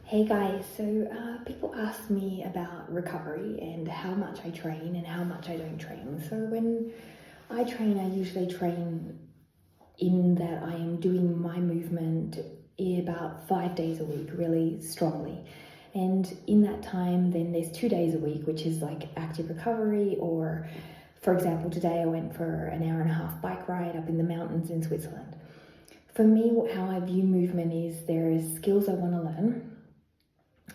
Hey guys, people ask me about recovery and how much I train and how much I don't train. So when I train, I usually train in that I am doing my movement about 5 days a week, really strongly. And in that time, then there's 2 days a week, which is like active recovery, or for example, today I went for an hour and a half bike ride up in the mountains in Switzerland. For me, how I view movement is there is skills I want to learn,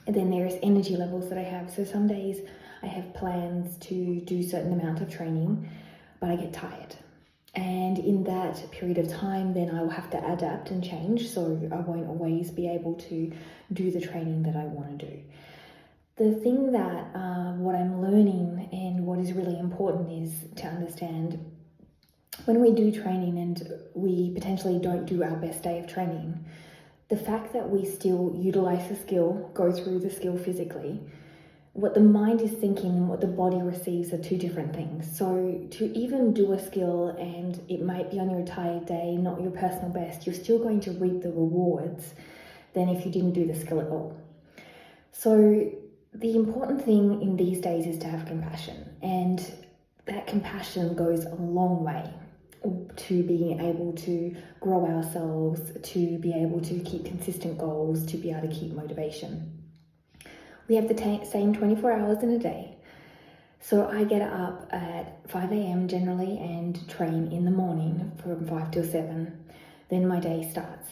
and then there's energy levels that I have. So some days I have plans to do certain amount of training, but I get tired. And in that period of time, then I will have to adapt and change. So I won't always be able to do the training that I want to do. The thing that what I'm learning and what is really important is to understand when we do training and we potentially don't do our best day of training, the fact that we still utilize the skill, go through the skill physically, what the mind is thinking and what the body receives are two different things. So to even do a skill and it might be on your tired day, not your personal best, you're still going to reap the rewards than if you didn't do the skill at all. So the important thing in these days is to have compassion, and that compassion goes a long way to being able to grow ourselves, to be able to keep consistent goals, to be able to keep motivation. We have the same 24 hours in a day. So I get up at 5 a.m. generally and train in the morning from 5 till 7. Then my day starts.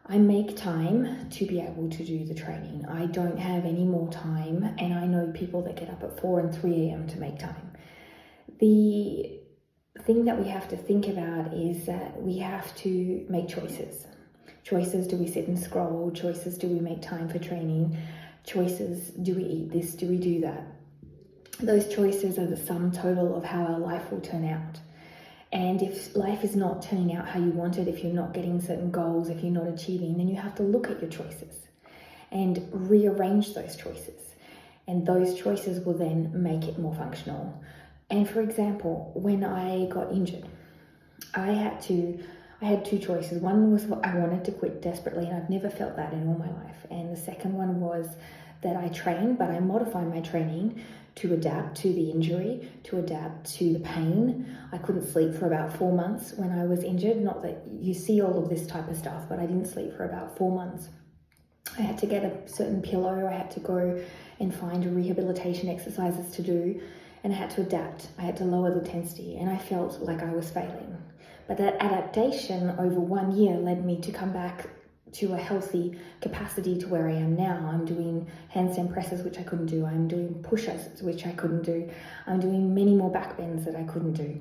I make time to be able to do the training. I don't have any more time, and I know people that get up at 4 and 3 a.m. to make time. The thing that we have to think about is that we have to make choices. Choices, do we sit and scroll? Choices, do we make time for training? Choices, do we eat this? Do we do that? Those choices are the sum total of how our life will turn out. And if life is not turning out how you want it, if you're not getting certain goals, if you're not achieving, then you have to look at your choices and rearrange those choices. And those choices will then make it more functional. And for example, when I got injured, I had two choices. One was I wanted to quit desperately, and I've never felt that in all my life. And the second one was that I trained, but I modified my training to adapt to the injury, to adapt to the pain. I couldn't sleep for about 4 months when I was injured. Not that you see all of this type of stuff, but I didn't sleep for about 4 months. I had to get a certain pillow. I had to go and find rehabilitation exercises to do, and I had to adapt. I had to lower the intensity, and I felt like I was failing. But that adaptation over 1 year led me to come back to a healthy capacity to where I am now. I'm doing handstand presses, which I couldn't do. I'm doing push-ups, which I couldn't do. I'm doing many more back bends that I couldn't do.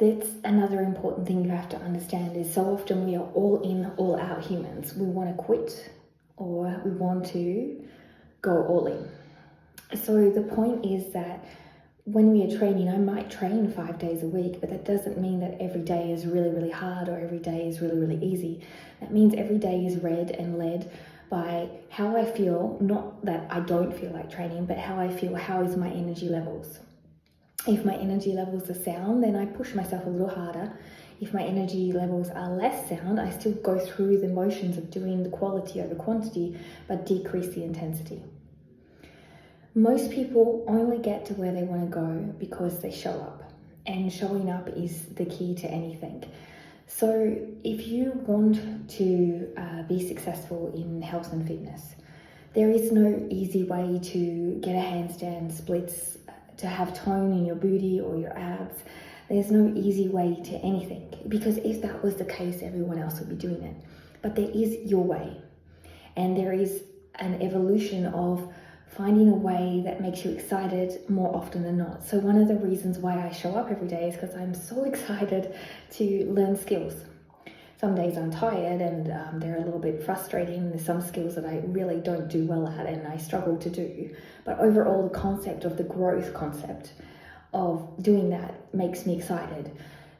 That's another important thing you have to understand is so often we are all in, all out humans. We want to quit or we want to go all in. So the point is that when we are training, I might train 5 days a week, but that doesn't mean that every day is really, really hard or every day is really, really easy. That means every day is read and led by how I feel, not that I don't feel like training, but how I feel, how is my energy levels. If my energy levels are sound, then I push myself a little harder. If my energy levels are less sound, I still go through the motions of doing the quality over quantity, but decrease the intensity. Most people only get to where they want to go because they show up, and showing up is the key to anything. So if you want to be successful in health and fitness, there is no easy way to get a handstand splits, to have tone in your booty or your abs. There's no easy way to anything, because if that was the case, everyone else would be doing it. But there is your way, and there is an evolution of finding a way that makes you excited more often than not. So one of the reasons why I show up every day is because I'm so excited to learn skills. Some days I'm tired and they're a little bit frustrating. There's some skills that I really don't do well at and I struggle to do. But overall, the concept of the growth concept of doing that makes me excited.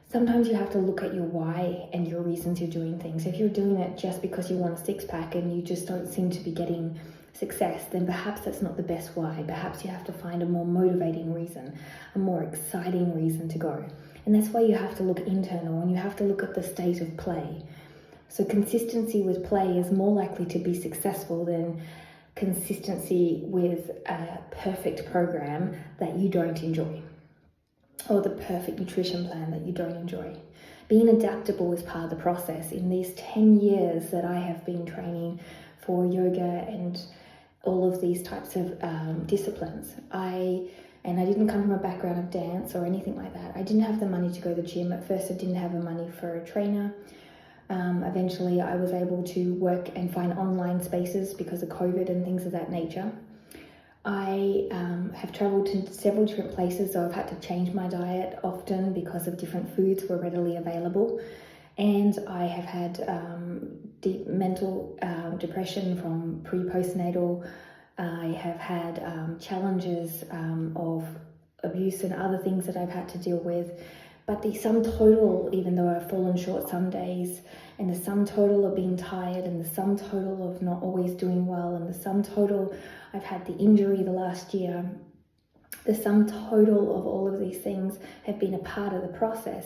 Sometimes you have to look at your why and your reasons you're doing things. If you're doing it just because you want a six-pack and you just don't seem to be getting success, then perhaps that's not the best why. Perhaps you have to find a more motivating reason, a more exciting reason to go. And that's why you have to look internal and you have to look at the state of play. So consistency with play is more likely to be successful than consistency with a perfect program that you don't enjoy, or the perfect nutrition plan that you don't enjoy. Being adaptable is part of the process. In these 10 years that I have been training for yoga and all of these types of disciplines, I didn't come from a background of dance or anything like that. I didn't have the money to go to the gym. At first, I didn't have the money for a trainer. Eventually, I was able to work and find online spaces because of COVID and things of that nature. I have traveled to several different places, so I've had to change my diet often because of different foods were readily available. And I have had deep mental depression from pre-postnatal. I have had challenges of abuse and other things that I've had to deal with. But the sum total, even though I've fallen short some days, and the sum total of being tired, and the sum total of not always doing well, and the sum total, I've had the injury the last year, the sum total of all of these things have been a part of the process,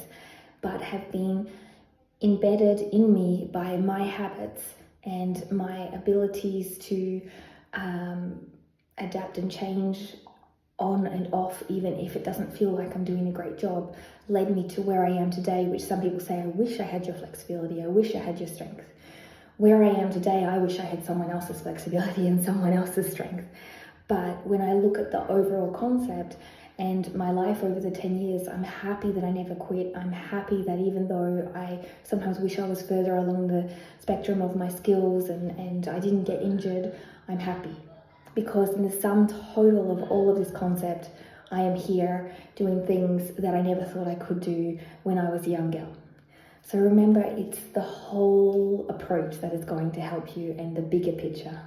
but have been embedded in me by my habits and my abilities to adapt and change on and off, even if it doesn't feel like I'm doing a great job, led me to where I am today, which some people say, I wish I had your flexibility, I wish I had your strength. Where I am today, I wish I had someone else's flexibility and someone else's strength. But when I look at the overall concept and my life over the 10 years, I'm happy that I never quit. I'm happy that even though I sometimes wish I was further along the spectrum of my skills and I didn't get injured, I'm happy. Because in the sum total of all of this concept, I am here doing things that I never thought I could do when I was a young girl. So remember, it's the whole approach that is going to help you and the bigger picture.